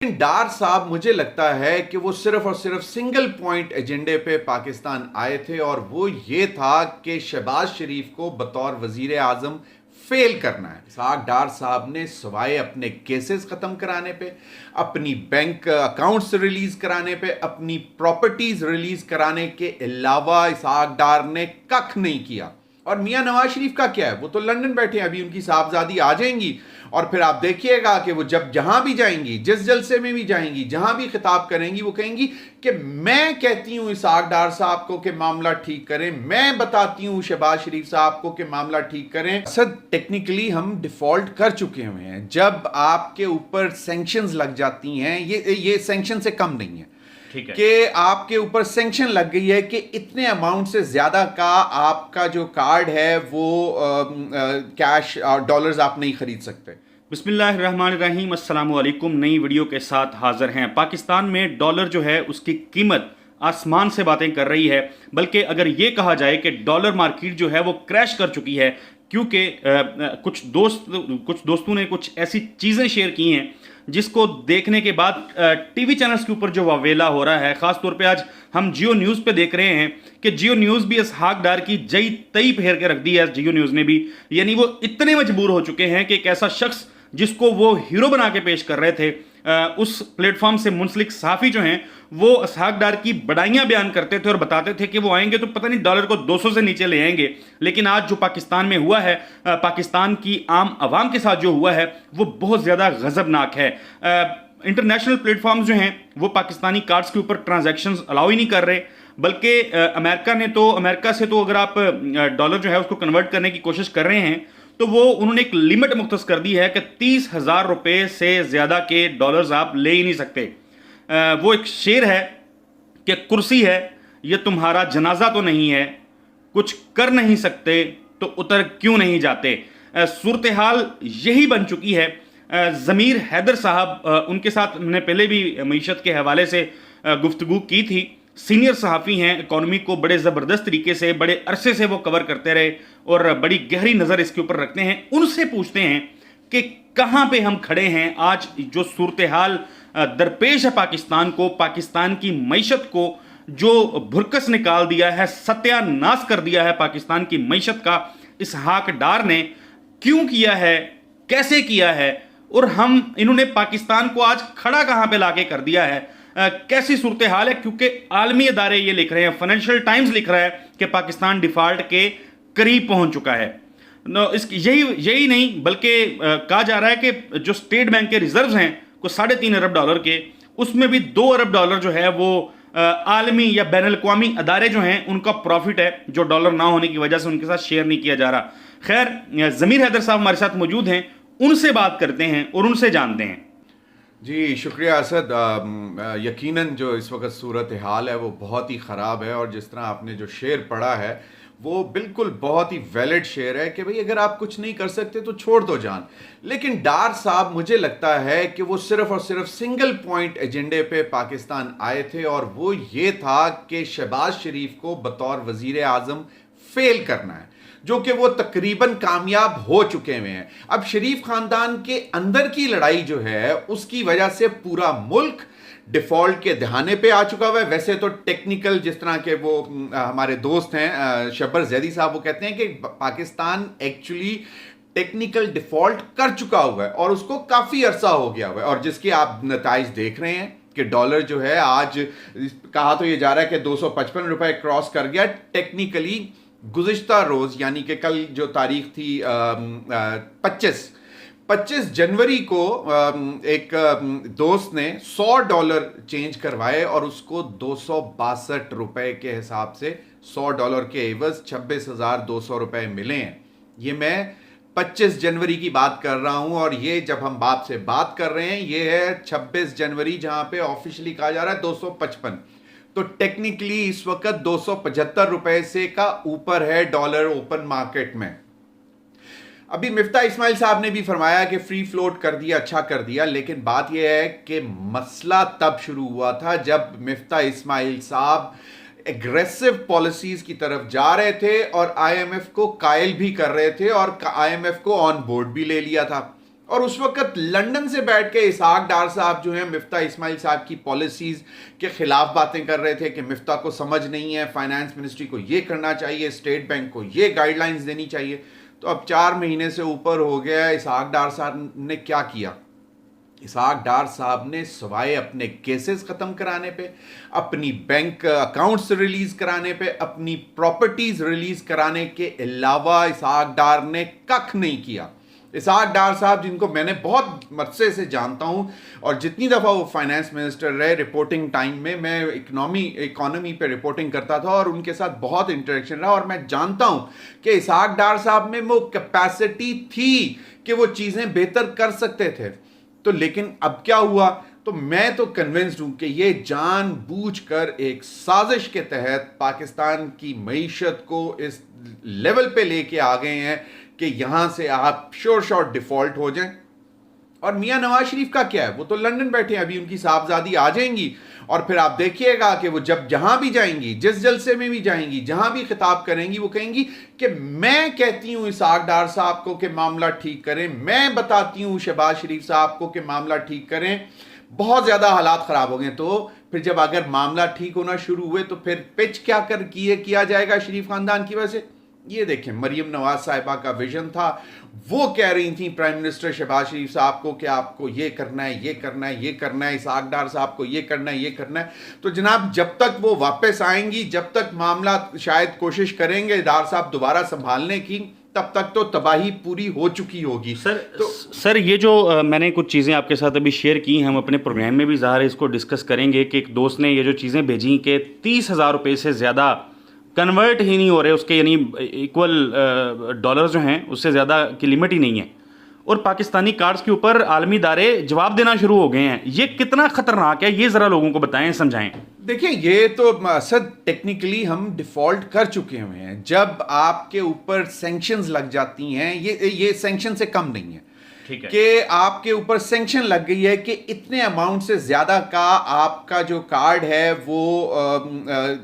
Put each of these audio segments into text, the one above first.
डार साहब मुझे लगता है कि वो सिर्फ और सिर्फ सिंगल पॉइंट एजेंडे पे पाकिस्तान आए थे और वो ये था कि शहबाज शरीफ को बतौर वजीर आजम फेल करना है। इसहाक डार साहब ने सवाए अपने केसेस खत्म कराने पे, अपनी बैंक अकाउंट्स रिलीज कराने पे, अपनी प्रॉपर्टीज रिलीज कराने के अलावा इसहाक डार ने कख नहीं किया। और मियां नवाज शरीफ का क्या है, वो तो लंदन बैठे हैं, अभी उनकी साहबजादी आ जाएंगी और फिर आप देखिएगा कि वो जब जहां भी जाएंगी, जिस जलसे में भी जाएंगी, जहां भी खिताब करेंगी, वो कहेंगी कि मैं कहती हूं इसहाक डार साहब को कि मामला ठीक करें, मैं बताती हूं शहबाज शरीफ साहब को कि मामला ठीक करें। सर टेक्निकली हम डिफॉल्ट कर चुके हुए हैं। जब आपके ऊपर सैंक्शंस लग जाती हैं, ये सैंक्शन से कम नहीं है कि आपके ऊपर सैंक्शन लग गई है कि इतने अमाउंट से ज्यादा का आपका जो कार्ड है वो कैश डॉलर्स आप नहीं खरीद सकते। बिस्मिल्लाहिर्रहमानिर्रहीम, अस्सलाम वालेकुम। नई वीडियो के साथ हाजिर हैं। पाकिस्तान में डॉलर जो है उसकी कीमत आसमान से बातें कर रही है, बल्कि अगर ये कहा जाए कि डॉलर मार्केट जो है वो क्रैश कर चुकी है, क्योंकि कुछ दोस्तों ने कुछ ऐसी चीज़ें शेयर की हैं जिसको देखने के बाद टीवी चैनल्स के ऊपर जो वावेला हो रहा है। खासतौर पे आज हम जियो न्यूज़ पे देख रहे हैं कि जियो न्यूज़ भी इसहाक डार की जई तई फेर के रख दी है। जियो न्यूज़ ने भी, यानी वो इतने मजबूर हो चुके हैं कि एक ऐसा शख्स जिसको वो हीरो बना के पेश कर रहे थे, उस प्लेटफॉर्म से मुंसलिक सहाफ़ी जो हैं वो इसहाक डार की बड़ाइयाँ बयान करते थे और बताते थे कि वो आएंगे तो पता नहीं डॉलर को 200 से नीचे ले आएंगे। लेकिन आज जो पाकिस्तान में हुआ है, पाकिस्तान की आम आवाम के साथ जो हुआ है, वो बहुत ज़्यादा गज़बनाक है। इंटरनेशनल प्लेटफॉर्म्स जो हैं वो पाकिस्तानी कार्ड्स के ऊपर ट्रांजैक्शंस अलाउ ही नहीं कर रहे, बल्कि अमेरिका से तो अगर आप डॉलर जो है उसको कन्वर्ट करने की कोशिश कर रहे हैं तो वो उन्होंने एक लिमिट मुख्तस कर दी है कि 30,000 रुपये से ज़्यादा के डॉलर्स आप ले ही नहीं सकते। वो एक शेर है कि कुर्सी है ये तुम्हारा जनाजा तो नहीं है, कुछ कर नहीं सकते तो उतर क्यों नहीं जाते। सूरत हाल यही बन चुकी है। ज़मीर हैदर साहब, उनके साथ मैंने पहले भी मईशत के हवाले से गुफ्तगू की थी। सीनियर सहाफ़ी हैं, इकॉनमी को बड़े ज़बरदस्त तरीके से बड़े अरसे से वो कवर करते रहे और बड़ी गहरी नज़र इसके ऊपर रखते हैं। उनसे पूछते हैं कि कहाँ पे हम खड़े हैं आज, जो सूरत हाल दरपेश है पाकिस्तान को, पाकिस्तान की मईशत को जो भुरकस निकाल दिया है, सत्यानाश कर दिया है पाकिस्तान की मईशत का, इसहाक डार ने क्यों किया है, कैसे किया है, और इन्होंने पाकिस्तान को आज खड़ा कहाँ पे लाके कर दिया है। कैसी सूरत हाल है, क्योंकि आलमी अदारे ये लिख रहे हैं, फाइनेंशियल टाइम्स लिख रहा है कि पाकिस्तान डिफॉल्ट के करीब पहुंच चुका है। यही नहीं बल्कि कहा जा रहा है कि जो स्टेट बैंक के रिजर्व्स हैं कुछ 3.5 अरब डॉलर के, उसमें भी 2 अरब डॉलर जो है वो आलमी या बैनुल अक़वामी अदारे जो हैं उनका प्रॉफिट है, जो डॉलर ना होने की वजह से उनके साथ शेयर नहीं किया जा रहा। खैर, ज़मीर हैदर साहब हमारे साथ मौजूद हैं, उनसे बात करते हैं और उनसे जानते हैं। जी शुक्रिया असद। यकीनन जो इस वक्त सूरत हाल है वो बहुत ही ख़राब है और जिस तरह आपने जो शेर पढ़ा है वो बिल्कुल बहुत ही वैलिड शेर है कि भाई अगर आप कुछ नहीं कर सकते तो छोड़ दो जान। लेकिन डार साहब मुझे लगता है कि वो सिर्फ और सिर्फ सिंगल पॉइंट एजेंडे पे पाकिस्तान आए थे और वो ये था कि शहबाज शरीफ को बतौर वजीर आजम फेल करना है, जो कि वो तकरीबन कामयाब हो चुके हुए हैं। अब शरीफ खानदान के अंदर की लड़ाई जो है उसकी वजह से पूरा मुल्क डिफॉल्ट के दहाने पे आ चुका हुआ है। वैसे तो टेक्निकल, जिस तरह के वो हमारे दोस्त हैं शब्बर जैदी साहब, वो कहते हैं कि पाकिस्तान एक्चुअली टेक्निकल डिफॉल्ट कर चुका हुआ है और उसको काफी अरसा हो गया हुआ है, और जिसके आप नताइज देख रहे हैं कि डॉलर जो है आज कहा तो ये जा रहा है कि 255 रुपए क्रॉस कर गया। टेक्निकली गुज़िश्ता रोज यानी कि कल जो तारीख थी 25 जनवरी को एक दोस्त ने $100 चेंज करवाए और उसको 262 रुपए के हिसाब से $100 के एवज 26,200 रुपए मिले हैं। ये मैं 25 जनवरी की बात कर रहा हूं और ये जब हम बाप से बात कर रहे हैं ये है 26 जनवरी, जहां पे ऑफिशियली कहा जा रहा है 255। तो टेक्निकली इस वक्त 275 रुपए से का ऊपर है डॉलर ओपन मार्केट में। अभी मिफ्ता इस्माइल साहब ने भी फरमाया कि फ्री फ्लोट कर दिया, अच्छा कर दिया, लेकिन बात यह है कि मसला तब शुरू हुआ था जब मिफ्ता इस्माइल साहब एग्रेसिव पॉलिसीज की तरफ जा रहे थे और आईएमएफ को कायल भी कर रहे थे और आईएमएफ को ऑन बोर्ड भी ले लिया था। और उस वक्त लंदन से बैठ के इसहाक डार साहब जो हैं मिफ्ता इस्माइल साहब की पॉलिसीज के खिलाफ बातें कर रहे थे कि मिफ्ता को समझ नहीं है, फाइनेंस मिनिस्ट्री को ये करना चाहिए, स्टेट बैंक को ये गाइडलाइंस देनी चाहिए। तो अब 4 महीने से ऊपर हो गया, इसहाक डार साहब ने क्या किया? इसहाक डार साहब ने सवाए अपने केसेस खत्म कराने पे, अपनी बैंक अकाउंट्स रिलीज कराने पे, अपनी प्रॉपर्टीज रिलीज कराने के अलावा इसहाक डार ने कख नहीं किया। इसहाक डार साहब जिनको मैंने बहुत मरसे से जानता हूं और जितनी दफ़ा वो फाइनेंस मिनिस्टर रहे, रिपोर्टिंग टाइम में मैं इकोनॉमी पे रिपोर्टिंग करता था और उनके साथ बहुत इंटरेक्शन रहा और मैं जानता हूं कि इसहाक डार साहब में वो कैपेसिटी थी कि वो चीज़ें बेहतर कर सकते थे। तो लेकिन अब क्या हुआ? तो मैं तो कन्विंस्ड हूं कि ये जानबूझकर एक साजिश के तहत पाकिस्तान की मईशत को इस लेवल पे लेके आ गए हैं कि यहां से आप शॉर्ट डिफॉल्ट हो जाएं। और मियां नवाज शरीफ का क्या है? वो तो लंदन बैठे हैं, अभी उनकी साहबजादी आ जाएंगी और फिर आप देखिएगा कि वो जब जहां भी जाएंगी, जिस जलसे में भी जाएंगी, जहां भी खिताब करेंगी, वो कहेंगी कि मैं कहती हूं इसहाक डार साहब को कि मामला ठीक करें, मैं बताती हूं शहबाज शरीफ साहब को कि मामला ठीक करें। बहुत ज्यादा हालात खराब हो गए। तो फिर जब अगर मामला ठीक होना शुरू हुए तो फिर पिच क्या किया जाएगा शरीफ खानदान की वजह से? ये देखें, मरियम नवाज साहिबा का विजन था, वो कह रही थी प्राइम मिनिस्टर शहबाज शरीफ साहब को कि आपको ये करना है, ये करना है, ये करना है, इसहाक डार साहब को ये करना है, ये करना है। तो जनाब जब तक वो वापस आएंगी, जब तक मामला शायद कोशिश करेंगे डार साहब दोबारा संभालने की, तब तक तो तबाही पूरी हो चुकी होगी। सर ये जो मैंने कुछ चीज़ें आपके साथ अभी शेयर की, हम अपने प्रोग्राम में भी ज़ाहिर इसको डिस्कस करेंगे कि एक दोस्त ने ये जो चीज़ें भेजी कि 30,000 रुपये से ज़्यादा कन्वर्ट ही नहीं हो रहे उसके, यानी इक्वल डॉलर जो हैं उससे ज़्यादा की लिमिट ही नहीं है, और पाकिस्तानी कार्ड्स के ऊपर आलमी इदारे जवाब देना शुरू हो गए हैं। ये कितना ख़तरनाक है, ये ज़रा लोगों को बताएं, समझाएं। देखिए, ये तो असद टेक्निकली हम डिफ़ॉल्ट कर चुके हुए हैं। जब आपके ऊपर सैंक्शंस लग जाती हैं, ये सैंक्शन से कम नहीं है कि आपके ऊपर सैंक्शन लग गई है कि इतने अमाउंट से ज़्यादा का आपका जो कार्ड है वो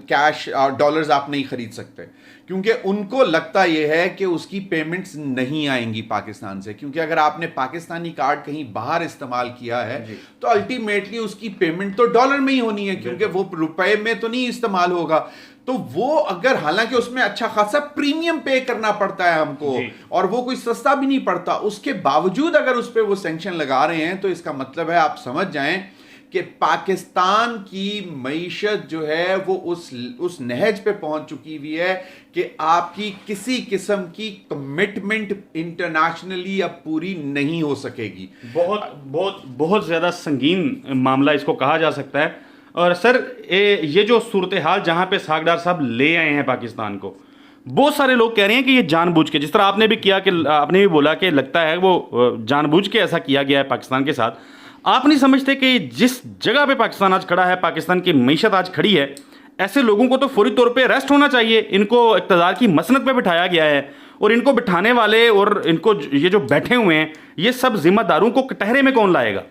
कैश डॉलर्स आप नहीं खरीद सकते, क्योंकि उनको लगता यह है कि उसकी पेमेंट्स नहीं आएंगी पाकिस्तान से, क्योंकि अगर आपने पाकिस्तानी कार्ड कहीं बाहर इस्तेमाल किया है तो अल्टीमेटली उसकी पेमेंट तो डॉलर में ही होनी है, क्योंकि वो रुपए में तो नहीं इस्तेमाल होगा। तो वो अगर, हालांकि उसमें अच्छा खासा प्रीमियम पे करना पड़ता है हमको और वो कोई सस्ता भी नहीं पड़ता, उसके बावजूद अगर उस पर वो सैंक्शन लगा रहे हैं तो इसका मतलब है, आप समझ जाएं कि पाकिस्तान की मईशत जो है वो उस नहज पे पहुंच चुकी हुई है कि आपकी किसी किस्म की कमिटमेंट इंटरनेशनली अब पूरी नहीं हो सकेगी। बहुत बहुत बहुत ज़्यादा संगीन मामला इसको कहा जा सकता है। और सर ये जो सूरत हाल जहाँ पे इसहाक डार साहब ले आए हैं पाकिस्तान को, बहुत सारे लोग कह रहे हैं कि ये जानबूझ के, जिस तरह आपने भी किया कि आपने भी बोला कि लगता है वो जानबूझ के ऐसा किया गया है पाकिस्तान के साथ। आप नहीं समझते कि जिस जगह पे पाकिस्तान आज खड़ा है, पाकिस्तान की मईशत आज खड़ी है, ऐसे लोगों को तो फौरी तौर पे अरेस्ट होना चाहिए। इनको इक़्तिदार की मसनद पे बिठाया गया है और इनको बिठाने वाले और इनको ये जो बैठे हुए हैं, ये सब जिम्मेदारों को कटहरे में कौन लाएगा?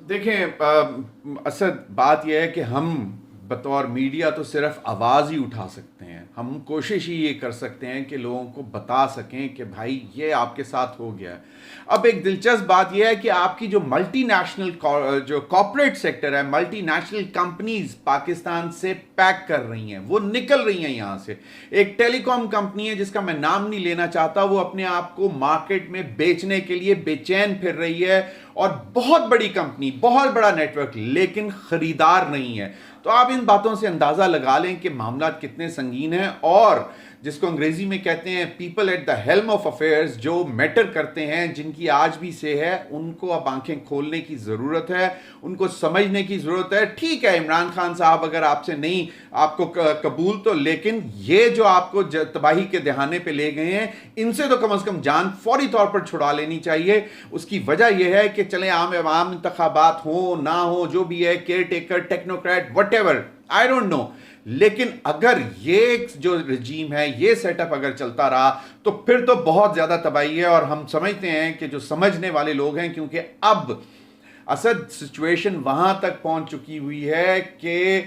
देखें, असद बात यह है कि हम बतौर मीडिया तो सिर्फ आवाज़ ही उठा सकते हैं। हम कोशिश ही ये कर सकते हैं कि लोगों को बता सकें कि भाई ये आपके साथ हो गया है। अब एक दिलचस्प बात यह है कि आपकी जो मल्टीनेशनल जो कॉर्पोरेट सेक्टर है, मल्टीनेशनल कंपनीज पाकिस्तान से पैक कर रही हैं, वो निकल रही हैं यहाँ से। एक टेलीकॉम कंपनी है जिसका मैं नाम नहीं लेना चाहता, वो अपने आप को मार्केट में बेचने के लिए बेचैन फिर रही है और बहुत बड़ी कंपनी, बहुत बड़ा नेटवर्क, लेकिन खरीदार नहीं है। तो आप इन बातों से अंदाजा लगा लें कि मामला कितने संगीन हैं और जिसको अंग्रेजी में कहते हैं people at the helm of affairs, जो मैटर करते हैं, जिनकी आज भी से है, उनको अब आंखें खोलने की ज़रूरत है, उनको समझने की ज़रूरत है। ठीक है, इमरान खान साहब अगर आपसे नहीं आपको कबूल तो, लेकिन ये जो आपको तबाही के दहाने पे ले गए हैं, इनसे तो कम से कम जान फौरी तौर पर छुड़ा लेनी चाहिए। उसकी वजह यह है कि चले आम इंतखाबात हो ना हो, जो भी है, care taker, technocrat, what ever, I don't know, लेकिन अगर ये जो रजीम है, ये सेटअप अगर चलता रहा तो फिर तो बहुत ज़्यादा तबाही है। और हम समझते हैं कि जो समझने वाले लोग हैं, क्योंकि अब असद सिचुएशन वहां तक पहुंच चुकी हुई है कि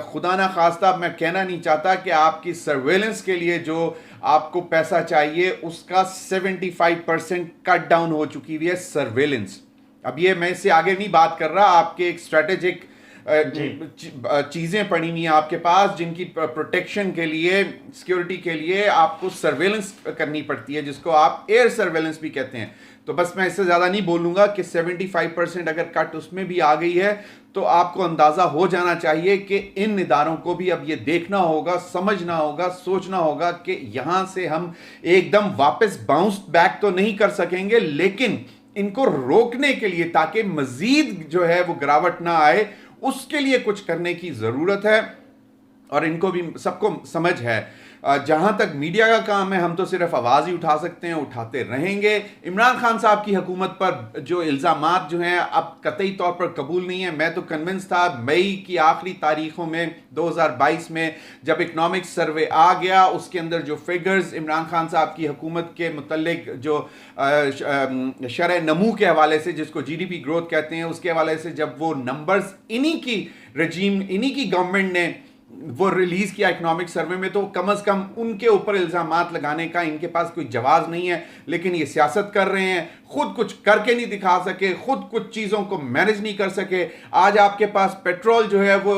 खुदा ना खास्ता, मैं कहना नहीं चाहता कि आपकी सर्वेलेंस के लिए जो आपको पैसा चाहिए उसका 75% कट डाउन हो चुकी हुई है सर्वेलेंस। अब ये मैं इससे आगे नहीं बात कर रहा, आपके एक स्ट्रेटेजिक चीजें पड़ी हुई हैं आपके पास जिनकी प्रोटेक्शन के लिए, सिक्योरिटी के लिए आपको सर्वेलेंस करनी पड़ती है, जिसको आप एयर सर्वेलेंस भी कहते हैं। तो बस मैं इससे ज़्यादा नहीं बोलूँगा कि 75% अगर कट उसमें भी आ गई है तो आपको अंदाज़ा हो जाना चाहिए कि इन इदारों को भी अब ये देखना होगा, समझना होगा, सोचना होगा कि यहाँ से हम एकदम वापस बाउंस बैक तो नहीं कर सकेंगे, लेकिन इनको रोकने के लिए, ताकि मज़ीद जो है वो गिरावट ना आए, उसके लिए कुछ करने की ज़रूरत है। और इनको भी सबको समझ है। जहां तक मीडिया का काम है, हम तो सिर्फ आवाज़ ही उठा सकते हैं, उठाते रहेंगे। इमरान खान साहब की हुकूमत पर जो इल्ज़ामात जो हैं अब कतई तौर पर कबूल नहीं है। मैं तो कन्विंस था मई की आखिरी तारीखों में 2022 में जब इकनॉमिक सर्वे आ गया, उसके अंदर जो फिगर्स इमरान खान साहब की हुकूमत के मुतल्लिक जो शरह नमू के हवाले से, जिसको जीडीपी ग्रोथ कहते हैं, उसके हवाले से जब वो नंबर्स इन्हीं की रजीम, इन्हीं की गवर्नमेंट ने वो रिलीज किया इकोनॉमिक सर्वे में, तो कम से कम उनके ऊपर इल्जामात लगाने का इनके पास कोई जवाब नहीं है। लेकिन ये सियासत कर रहे हैं, खुद कुछ करके नहीं दिखा सके, खुद कुछ चीज़ों को मैनेज नहीं कर सके। आज आपके पास पेट्रोल जो है वो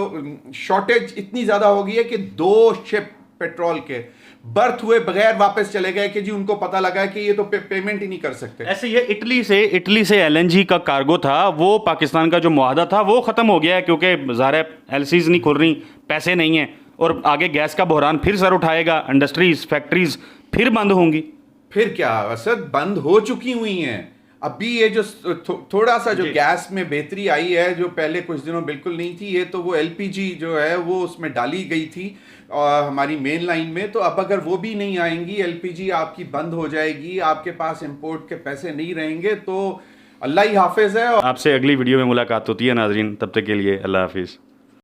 शॉर्टेज इतनी ज़्यादा हो गई है कि 2 शिप पेट्रोल के बर्थ हुए बगैर वापस चले गए कि जी उनको पता लगा कि ये तो पेमेंट ही नहीं कर सकते। ऐसे ये इटली से एलएनजी का कार्गो था, वो पाकिस्तान का जो मुआहदा था वो ख़त्म हो गया है, क्योंकि ज़ाहिर है एलसीज नहीं खुल रही, पैसे नहीं हैं, और आगे गैस का बहरान फिर सर उठाएगा, इंडस्ट्रीज फैक्ट्रीज फिर बंद होंगी। फिर क्या असद बंद हो चुकी हुई हैं। अभी ये जो थोड़ा सा जो गैस में बेहतरी आई है, जो पहले कुछ दिनों बिल्कुल नहीं थी, ये तो वो एलपीजी जो है वो उसमें डाली गई थी हमारी मेन लाइन में। तो अब अगर वो भी नहीं आएंगी, एलपीजी आपकी बंद हो जाएगी, आपके पास इंपोर्ट के पैसे नहीं रहेंगे, तो अल्लाह ही हाफिज है। आपसे अगली वीडियो में मुलाकात होती है नाजरीन, तब तक के लिए अल्लाह हाफिज़।